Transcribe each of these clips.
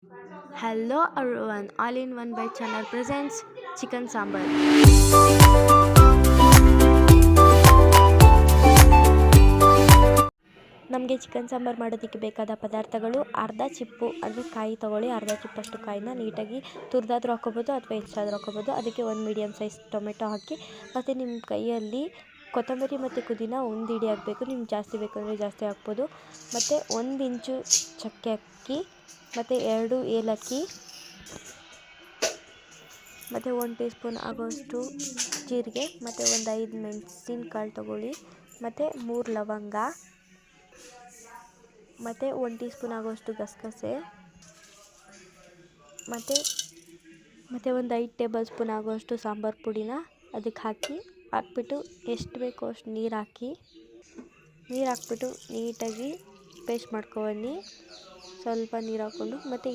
Hello everyone, all in one bite channel presents chicken sambar. ನಮಗೆ chicken sambar ಮಾಡೋದಕ್ಕೆ ಬೇಕಾದ ಪದಾರ್ಥಗಳು ಅರ್ಧ ಚಿಪ್ಪು ಅಂದರೆ ಕಾಯಿ ತೊಗೊಳ್ಳಿ. ಅರ್ಧ ಚಿಪ್ಪಷ್ಟು ಕಾಯಿನ ನೀಟಾಗಿ ತುರಿದಾದ್ರೂ ಹಾಕ್ಕೋಬೋದು ಅಥವಾ ಹೆಚ್ಚಾದ್ರೂ ಹಾಕ್ಕೋಬೋದು. ಅದಕ್ಕೆ ಒಂದು ಮೀಡಿಯಮ್ ಸೈಜ್ ಟೊಮೆಟೊ ಹಾಕಿ ಮತ್ತು ನಿಮ್ಮ ಕೈಯಲ್ಲಿ ಕೊತ್ತಂಬರಿ ಮತ್ತು ಪುದೀನ ಒಂದು ಹಿಡಿ ಹಾಕಬೇಕು. ನಿಮ್ಗೆ ಜಾಸ್ತಿ ಬೇಕು ಅಂದರೆ ಜಾಸ್ತಿ ಹಾಕ್ಬೋದು. ಮತ್ತು 1 ಇಂಚು ಚಕ್ಕೆ ಹಾಕಿ ಮತ್ತು 2 ಏಲಕ್ಕಿ ಮತ್ತು 1 ಟೀ ಸ್ಪೂನ್ ಆಗೋಷ್ಟು ಜೀರಿಗೆ ಮತ್ತು ಒಂದು 5 ಮೆಣಸಿನಕಾಳು ತೊಗೊಳ್ಳಿ ಮತ್ತು 3 ಲವಂಗ ಮತ್ತು 1 ಟೀ ಸ್ಪೂನ್ ಆಗೋಷ್ಟು ಗಸಗಸೆ ಮತ್ತು ಒಂದು 5 ಟೇಬಲ್ ಸ್ಪೂನ್ ಆಗೋಷ್ಟು ಸಾಂಬಾರು ಪುಡಿನ ಅದಕ್ಕೆ ಹಾಕ್ಬಿಟ್ಟು ಎಷ್ಟು ಬೇಕೋ ಅಷ್ಟು ನೀರು ಹಾಕ್ಬಿಟ್ಟು ನೀಟಾಗಿ ಪೇಸ್ಟ್ ಮಾಡ್ಕೊಬನ್ನಿ. ಸ್ವಲ್ಪ ನೀರು ಹಾಕ್ಕೊಂಡು ಮತ್ತು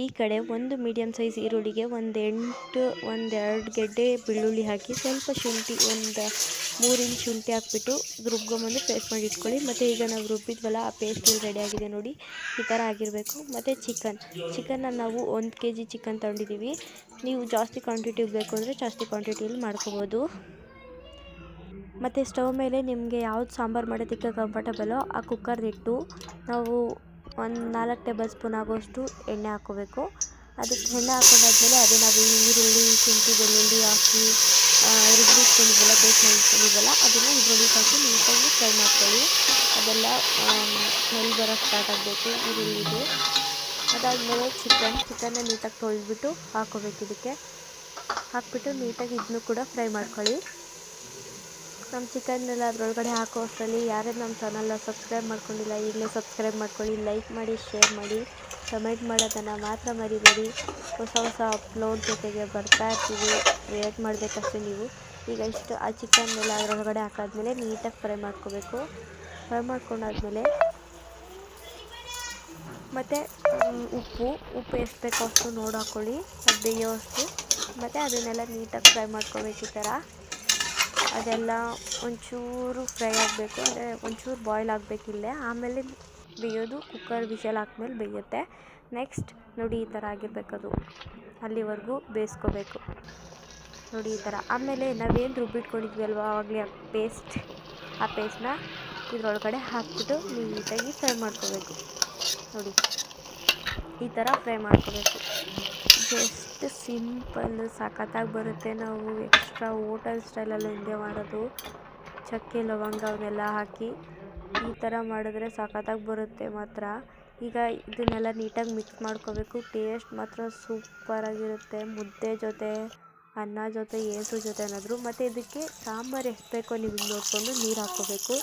ಈ ಕಡೆ ಒಂದು ಮೀಡಿಯಮ್ ಸೈಜ್ ಈರುಳ್ಳಿಗೆ ಒಂದೆರಡು ಗೆಡ್ಡೆ ಬೆಳ್ಳುಳ್ಳಿ ಹಾಕಿ ಸ್ವಲ್ಪ ಶುಂಠಿ ಒಂದು 3 ಇಂಚ್ ಶುಂಠಿ ಹಾಕ್ಬಿಟ್ಟು ರುಬ್ಕೊಂಬಂದು ಪೇಸ್ಟ್ ಮಾಡಿ ಇಟ್ಕೊಳ್ಳಿ. ಮತ್ತು ಈಗ ನಾವು ರುಬ್ಬಿದ್ವಲ್ಲ ಆ ಪೇಸ್ಟ್ ಇಲ್ಲಿ ರೆಡಿ ಆಗಿದೆ ನೋಡಿ, ಈ ಥರ ಆಗಿರಬೇಕು. ಮತ್ತು ಚಿಕನ್ನ ನಾವು 1 kg ಚಿಕನ್ ತೊಗೊಂಡಿದ್ದೀವಿ. ನೀವು ಜಾಸ್ತಿ ಕ್ವಾಂಟಿಟಿ ಬೇಕು ಅಂದರೆ ಜಾಸ್ತಿ ಕ್ವಾಂಟಿಟಿಯಲ್ಲಿ ಮಾಡ್ಕೋಬೋದು. ಮತ್ತು ಸ್ಟವ್ ಮೇಲೆ ನಿಮಗೆ ಯಾವ್ದು ಸಾಂಬಾರು ಮಾಡೋದಕ್ಕೆ ಕಂಫರ್ಟಬಲೋ ಆ ಕುಕ್ಕರ್ನಿಟ್ಟು ನಾವು ಒಂದು 4 ಟೇಬಲ್ ಸ್ಪೂನ್ ಆಗೋಷ್ಟು ಎಣ್ಣೆ ಹಾಕ್ಕೋಬೇಕು. ಅದಕ್ಕೆ ಎಣ್ಣೆ ಹಾಕೊಂಡಾದ್ಮೇಲೆ ಅದೇ ನಾವು ಈರುಳ್ಳಿ ಶುಂಠಿ ಬೆಳ್ಳುಳ್ಳಿ ಹಾಕಿ ರುಬ್ಬಿಟ್ಕೊಂಡಿದ್ವಲ್ಲ ಪೇಸ್ಟ್ ಮಾಡಿಟ್ಕೊಂಡಿದ್ವಲ್ಲ ಅದನ್ನು ಇದ್ರೊಳಗೆ ಹಾಕಿ ನೀಟಾಗಿ ಫ್ರೈ ಮಾಡ್ಕೊಳ್ಳಿ. ಅದೆಲ್ಲ ಸ್ಮೆಲ್ ಬರೋಕ್ಕೆ ಸ್ಟಾರ್ಟ್ ಆಗಬೇಕು ಈರುಳ್ಳಿದು. ಅದಾದಮೇಲೆ ಚಿಕನ್ನ ನೀಟಾಗಿ ತೊಳೆದ್ಬಿಟ್ಟು ಹಾಕ್ಕೋಬೇಕು. ಇದಕ್ಕೆ ಹಾಕ್ಬಿಟ್ಟು ನೀಟಾಗಿ ಇದನ್ನು ಕೂಡ ಫ್ರೈ ಮಾಡ್ಕೊಳ್ಳಿ. ನಮ್ಮ ಚಿಕನ್ನೆಲ್ಲ ಅದರೊಳಗಡೆ ಹಾಕೋ ಅಷ್ಟರಲ್ಲಿ ಯಾರ್ಯಾರು ನಮ್ಮ ಚಾನಲ್ನ ಸಬ್ಸ್ಕ್ರೈಬ್ ಮಾಡ್ಕೊಂಡಿಲ್ಲ ಈಗಲೇ ಸಬ್ಸ್ಕ್ರೈಬ್ ಮಾಡ್ಕೊಳ್ಳಿ, ಲೈಕ್ ಮಾಡಿ, ಶೇರ್ ಮಾಡಿ, ಕಮೆಂಟ್ ಮಾಡೋದನ್ನು ಮಾತ್ರ ಮರಿಬೇಡಿ. ಹೊಸ ಅಪ್ಲೋಡ್ ಜೊತೆಗೆ ಬರ್ತಾ ಇರ್ತೀವಿ, ವೇಟ್ ಮಾಡಬೇಕಷ್ಟೇ ನೀವು. ಈಗ ಇಷ್ಟು ಆ ಚಿಕನ್ನೆಲ್ಲ ಅದರೊಳಗಡೆ ಹಾಕಾದ್ಮೇಲೆ ನೀಟಾಗಿ ಫ್ರೈ ಮಾಡ್ಕೋಬೇಕು. ಫ್ರೈ ಮಾಡ್ಕೊಂಡಾದ್ಮೇಲೆ ಮತ್ತು ಉಪ್ಪು ಎಷ್ಟು ಬೇಕೋ ಅಷ್ಟು ನೋಡಿ ಹಾಕ್ಕೊಳ್ಳಿ, ಅದು ಬೇಯೋ ಅಷ್ಟು. ಮತ್ತು ಅದನ್ನೆಲ್ಲ ನೀಟಾಗಿ ಫ್ರೈ ಮಾಡ್ಕೋಬೇಕು. ಈ ಥರ ಅದೆಲ್ಲ ಒಂಚೂರು ಫ್ರೈ ಆಗಬೇಕು, ಅಂದರೆ ಒಂಚೂರು ಬಾಯ್ಲ್ ಆಗಬೇಕಿಲ್ಲೇ, ಆಮೇಲೆ ಬೇಯೋದು. ಕುಕ್ಕರ್ ವಿಷಲ್ ಹಾಕ್ಮೇಲೆ ಬೇಯುತ್ತೆ. ನೆಕ್ಸ್ಟ್ ನೋಡಿ ಈ ಥರ ಆಗಿರಬೇಕದು, ಅಲ್ಲಿವರೆಗೂ ಬೇಯಿಸ್ಕೋಬೇಕು ನೋಡಿ ಈ ಥರ. ಆಮೇಲೆ ನಾವೇನು ರುಬ್ಬಿಟ್ಕೊಂಡಿದ್ವಿ ಅಲ್ವಾ ಆವಾಗಲೇ ಆ ಪೇಸ್ಟ್ನ ಇದ್ರೊಳಗಡೆ ಹಾಕ್ಬಿಟ್ಟು ನೀಟಾಗಿ ಫ್ರೈ ಮಾಡ್ಕೋಬೇಕು ನೋಡಿ, ಈ ಥರ ಫ್ರೈ ಮಾಡ್ಕೋಬೇಕು. ಜಸ್ಟ್ ಸಿಂಪಲ್ ಸಖತ್ತಾಗಿ ಬರುತ್ತೆ. ನಾವು ಎಕ್ಸ್ಟ್ರಾ ಹೋಟೆಲ್ ಸ್ಟೈಲಲ್ಲಿ ಹಿಂಗೆ ಮಾಡೋದು, ಚಕ್ಕೆ ಲವಂಗ ಅವನ್ನೆಲ್ಲ ಹಾಕಿ ಈ ಥರ ಮಾಡಿದ್ರೆ ಸಖತ್ತಾಗಿ ಬರುತ್ತೆ ಮಾತ್ರ. ಈಗ ಇದನ್ನೆಲ್ಲ ನೀಟಾಗಿ ಮಿಕ್ಸ್ ಮಾಡ್ಕೋಬೇಕು. ಟೇಸ್ಟ್ ಮಾತ್ರ ಸೂಪರಾಗಿರುತ್ತೆ, ಮುದ್ದೆ ಜೊತೆ, ಅನ್ನ ಜೊತೆ, ಏಸು ಜೊತೆ ಏನಾದರೂ. ಮತ್ತು ಇದಕ್ಕೆ ಸಾಂಬಾರು ಎಷ್ಟು ಬೇಕೋ ನೀವು ನೋಡಿಕೊಂಡು ನೀರು ಹಾಕ್ಕೋಬೇಕು.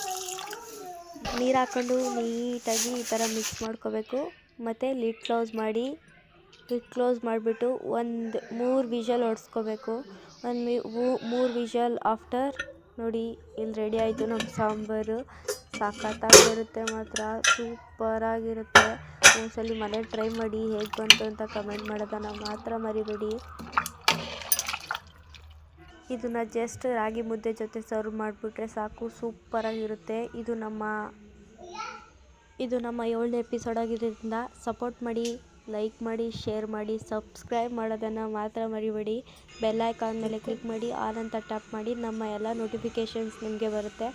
ನೀರು ಹಾಕ್ಕೊಂಡು ನೀಟಾಗಿ ಈ ಥರ ಮಿಕ್ಸ್ ಮಾಡ್ಕೋಬೇಕು. ಮತ್ತು ಲಿಡ್ ಕ್ಲೋಸ್ ಮಾಡಿಬಿಟ್ಟು ಒಂದು 3 ವಿಷಲ್ ಹೊಡ್ಸ್ಕೋಬೇಕು. 3 ವಿಷಲ್ ಆಫ್ಟರ್ ನೋಡಿ ಇಲ್ಲಿ ರೆಡಿ ಆಯಿತು ನಮ್ಮ ಸಾಂಬಾರು. ಸಖತ್ತಾಗಿ ಬರುತ್ತೆ ಮಾತ್ರ, ಸೂಪರಾಗಿರುತ್ತೆ. ಒಂದ್ಸಲಿ ಮನೇಲಿ ಟ್ರೈ ಮಾಡಿ, ಹೇಗೆ ಬಂತು ಅಂತ ಕಮೆಂಟ್ ಮಾಡೋದನ್ನು ಮಾತ್ರ ಮರಿಬೇಡಿ. ಇದನ್ನು ಜಸ್ಟ್ ರಾಗಿ ಮುದ್ದೆ ಜೊತೆ ಸರ್ವ್ ಮಾಡಿಬಿಟ್ರೆ ಸಾಕು, ಸೂಪರಾಗಿರುತ್ತೆ. ಇದು ನಮ್ಮ 7ನೇ ಎಪಿಸೋಡ್ ಆಗಿರೋದ್ರಿಂದ ಸಪೋರ್ಟ್ ಮಾಡಿ, ಲೈಕ್ ಮಾಡಿ, ಶೇರ್ ಮಾಡಿ, ಸಬ್ಸ್ಕ್ರೈಬ್ ಮಾಡೋದನ್ನು ಮಾತ್ರ ಮರಿಬೇಡಿ. ಬೆಲ್ ಐಕಾನ್ ಮೇಲೆ ಕ್ಲಿಕ್ ಮಾಡಿ, ಆಲ್ ಅಂತ ಟ್ಯಾಪ್ ಮಾಡಿ, ನಮ್ಮ ಎಲ್ಲ ನೋಟಿಫಿಕೇಷನ್ಸ್ ನಿಮಗೆ ಬರುತ್ತೆ.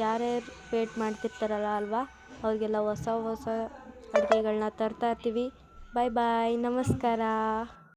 ಯಾರ್ಯಾರು ವೇಟ್ ಮಾಡ್ತಿರ್ತಾರಲ್ಲ ಅಲ್ವಾ, ಅವ್ರಿಗೆಲ್ಲ ಹೊಸ ಅಡುಗೆಗಳನ್ನ ತರ್ತಾ ಇರ್ತೀವಿ. ಬಾಯ್ ಬಾಯ್, ನಮಸ್ಕಾರ.